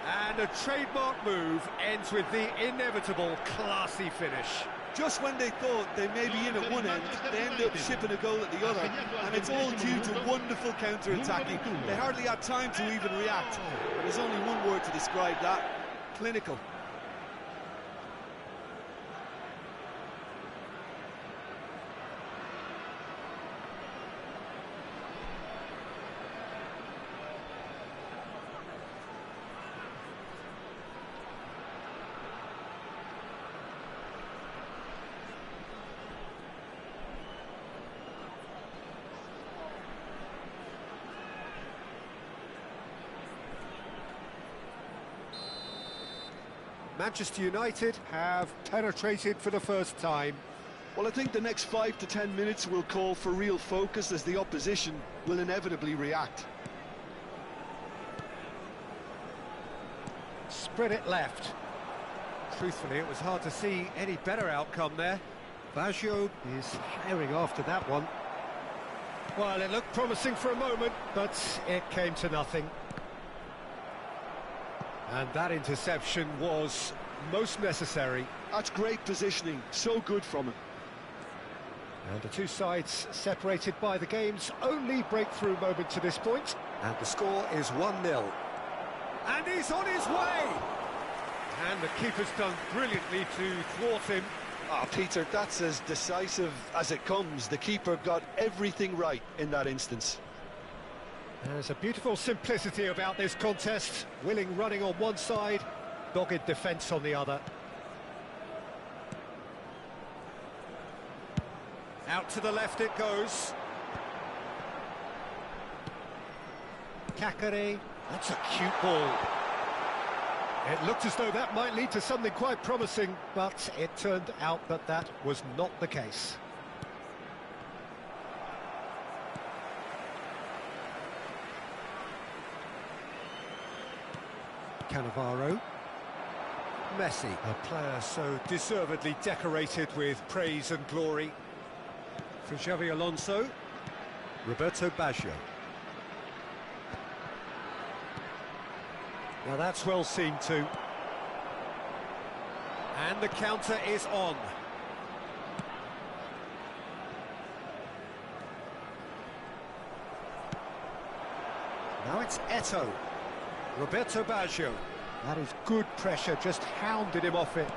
And a trademark move ends with the inevitable classy finish. Just when they thought they may be in at one end, they end up shipping a goal at the other, and it's all due to wonderful counter-attacking. They hardly had time to even react. There's only one word to describe that: clinical. Manchester United have penetrated for the first time. Well, I think the next 5 to 10 minutes will call for real focus, as the opposition will inevitably react. Spread it left. Truthfully, it was hard to see any better outcome there. Baggio is firing after that one. Well, it looked promising for a moment, but it came to nothing. And that interception was most necessary. That's great positioning, so good from him. And the two sides separated by the game's only breakthrough moment to this point. And the score is 1-0. And he's on his way! And the keeper's done brilliantly to thwart him. Ah, Peter, that's as decisive as it comes. The keeper got everything right in that instance. There's a beautiful simplicity about this contest. Willing running on one side, dogged defence on the other. Out to the left it goes. Kakare, that's a cute ball. It looked as though that might lead to something quite promising, but it turned out that that was not the case. Cannavaro. Messi, a player so deservedly decorated with praise and glory. For Xavi Alonso, Roberto Baggio. Now that's well seen too. And the counter is on. Now it's Eto'o. Roberto Baggio. That is good pressure, just hounded him off it.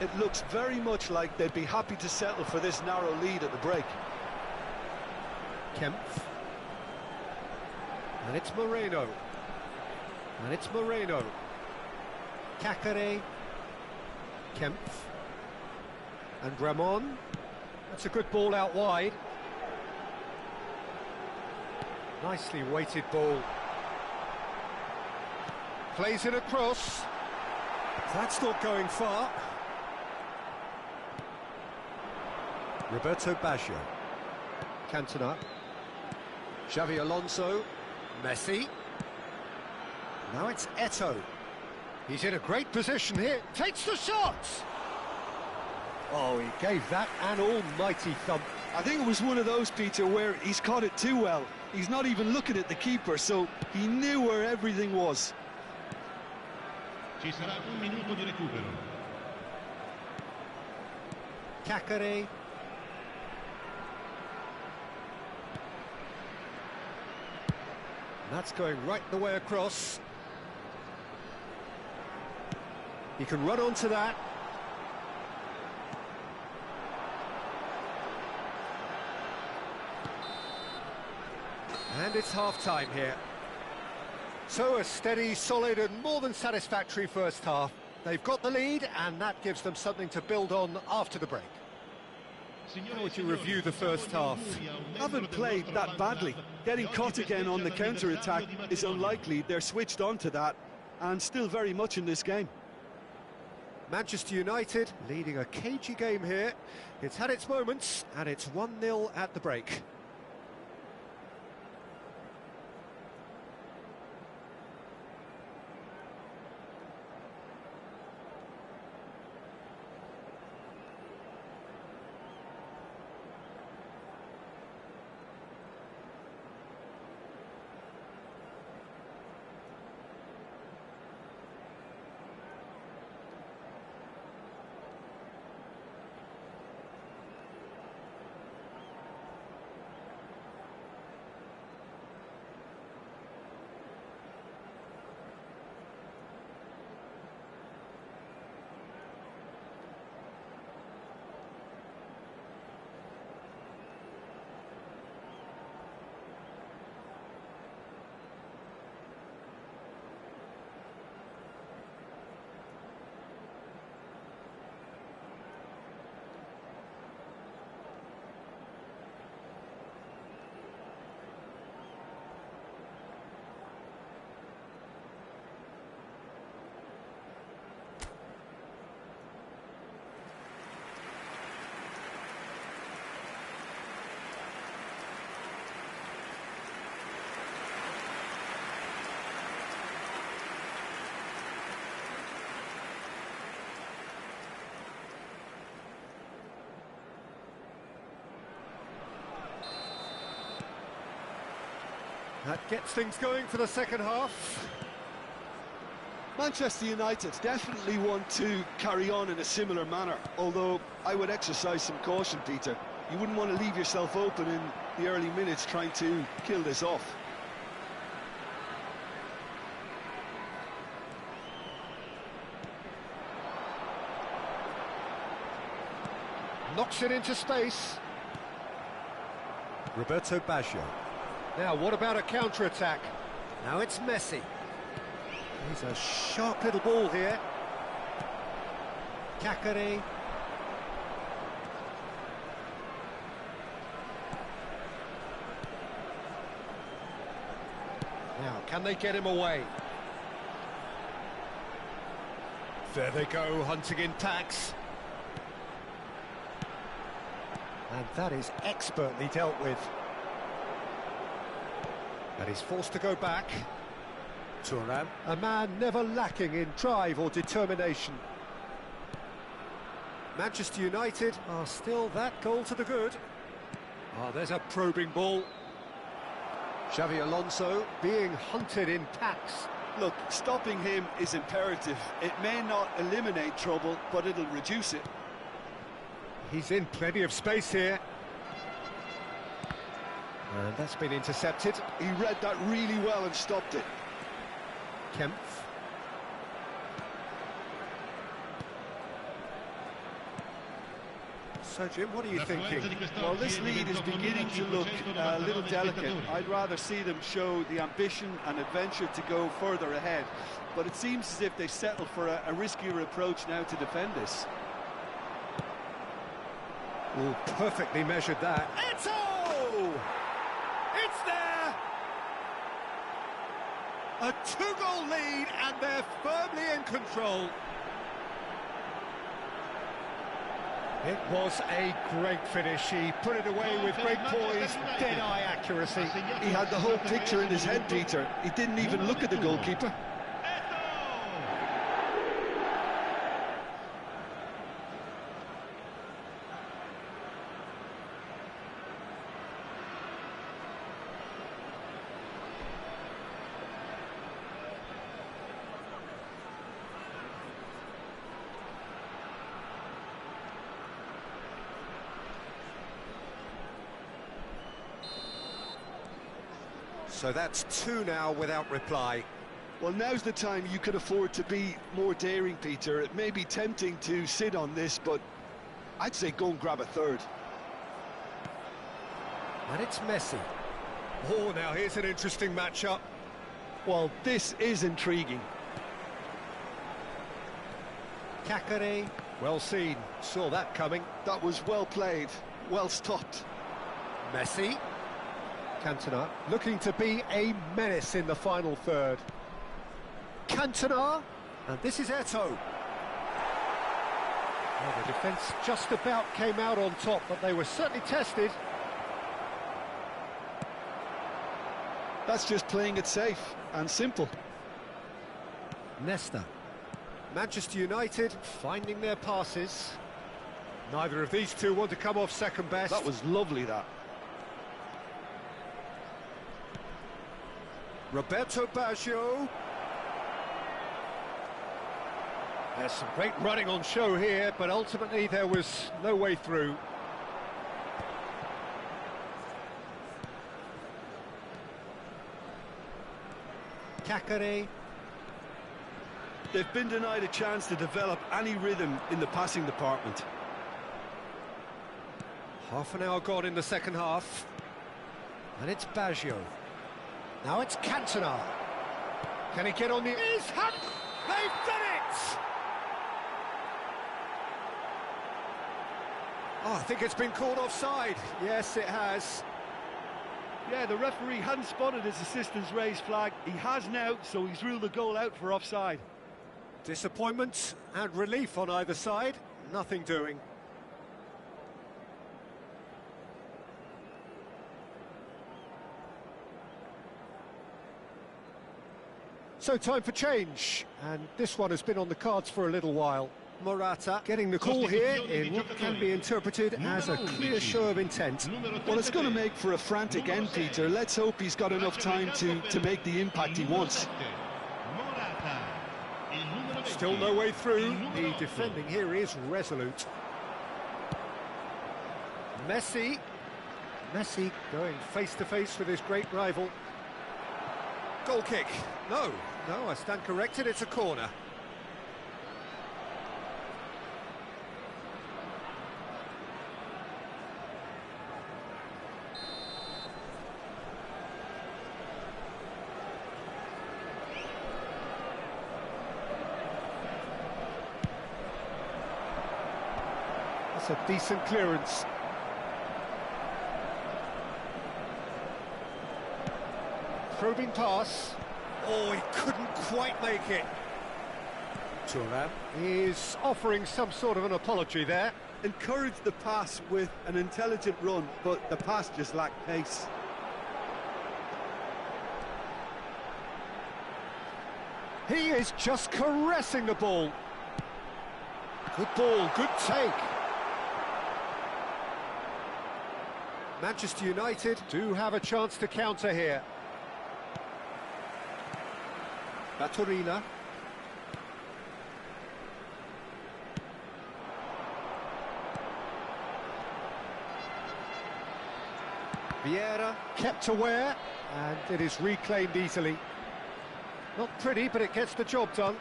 It looks very much like they'd be happy to settle for this narrow lead at the break. Kempf. And it's Moreno. And it's Moreno. Kakare. Kempf. And Ramon. That's a good ball out wide. Nicely weighted ball. Plays it across. That's not going far. Roberto Baggio. Cantona. Xavi Alonso. Messi. Now it's Eto'o. He's in a great position here. Takes the shot! Oh, he gave that an almighty thump. I think it was one of those, Peter, where he's caught it too well. He's not even looking at the keeper, so he knew where everything was. Ci sarà un minuto di recupero. Kakare. That's going right the way across. He can run onto that. And it's half-time here. So a steady, solid and more than satisfactory first half. They've got the lead and that gives them something to build on after the break. How would you review the first half? Haven't played that badly. Getting caught again on the counter-attack is unlikely. They're switched on to that and still very much in this game. Manchester United leading a cagey game here. It's had its moments and it's 1-0 at the break. That gets things going for the second half. Manchester United definitely want to carry on in a similar manner, although I would exercise some caution, Peter. You wouldn't want to leave yourself open in the early minutes trying to kill this off. Knocks it into space. Roberto Baggio. Now, what about a counter-attack? Now it's Messi. He's a sharp little ball here. Kakare. Now, can they get him away? There they go, hunting in packs. And that is expertly dealt with. And he's forced to go back. Thuram, a man never lacking in drive or determination. Manchester United are still that goal to the good. Oh, there's a probing ball. Xavi Alonso being hunted in packs. Look, stopping him is imperative. It may not eliminate trouble, but it'll reduce it. He's in plenty of space here. And that's been intercepted. He read that really well and stopped it. Kempf. So, Jim, what are you thinking? Well, this lead is beginning to look a little delicate. I'd rather see them show the ambition and adventure to go further ahead. But it seems as if they settle for a riskier approach now to defend this. Oh, perfectly measured that. Eto! It's there! A two-goal lead and they're firmly in control. It was a great finish. He put it away with great poise, dead-eye accuracy. He had the whole picture in his head, Peter. He didn't even look at the goalkeeper. So that's 2 now without reply. Well, now's the time you could afford to be more daring, Peter. It may be tempting to sit on this, but I'd say go and grab a third. And it's Messi. Oh, now here's an interesting matchup. Well, this is intriguing. Kakare, well seen, saw that coming. That was well played, well stopped. Messi. Cantona looking to be a menace in the final third. Cantona, and this is Eto'o. Well, the defence just about came out on top, but they were certainly tested. That's just playing it safe and simple. Nesta. Manchester United finding their passes. Neither of these two want to come off second best. That was lovely, that. Roberto Baggio. There's some great running on show here, but ultimately there was no way through. Kakare. They've been denied a chance to develop any rhythm in the passing department. Half an hour gone in the second half. And it's Baggio. Now it's Cantona. Can he get on the... They've done it! Oh, I think it's been called offside. Yes, it has. Yeah, the referee hadn't spotted his assistant's raised flag. He has now, so he's ruled the goal out for offside. Disappointment and relief on either side. Nothing doing. So time for change, and this one has been on the cards for a little while. Morata getting the call here in what can be interpreted as a clear show of intent. Well, it's going to make for a frantic end, Peter. Let's hope he's got enough time to make the impact he wants. Still no way through. The defending here is resolute. Messi. Messi going face-to-face with his great rival. Goal kick. No, I stand corrected, it's a corner. That's a decent clearance. Probing pass. Oh, he couldn't quite make it. Thuram is offering some sort of an apology there. Encouraged the pass with an intelligent run, but the pass just lacked pace. He is just caressing the ball. Good ball, good take. Manchester United do have a chance to counter here. Baturina. Vieira kept aware, and it is reclaimed easily. Not pretty, but it gets the job done.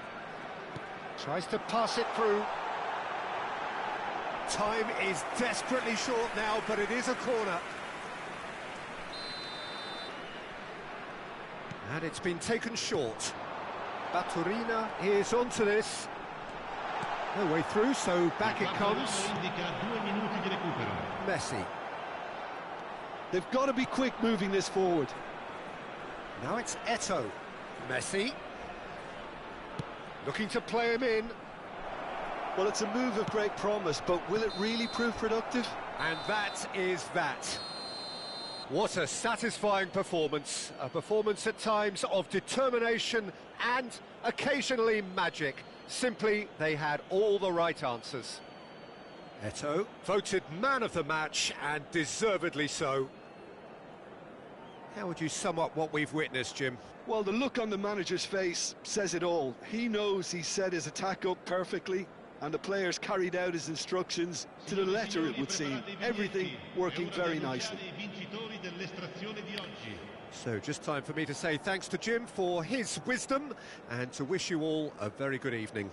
Tries to pass it through. Time is desperately short now, but it is a corner. And it's been taken short. Baturina is onto this. No way through, so back it comes. Messi. They've got to be quick moving this forward. Now it's Eto'o. Messi. Looking to play him in. Well, it's a move of great promise, but will it really prove productive? And that is that. What a satisfying performance. A performance at times of determination and occasionally magic. Simply, they had all the right answers. Eto'o voted man of the match, and deservedly so. How would you sum up what we've witnessed, Jim? Well, the look on the manager's face says it all. He knows he set his attack up perfectly, and the players carried out his instructions to the letter, it would seem. Everything working very nicely. So just time for me to say thanks to Jim for his wisdom and to wish you all a very good evening.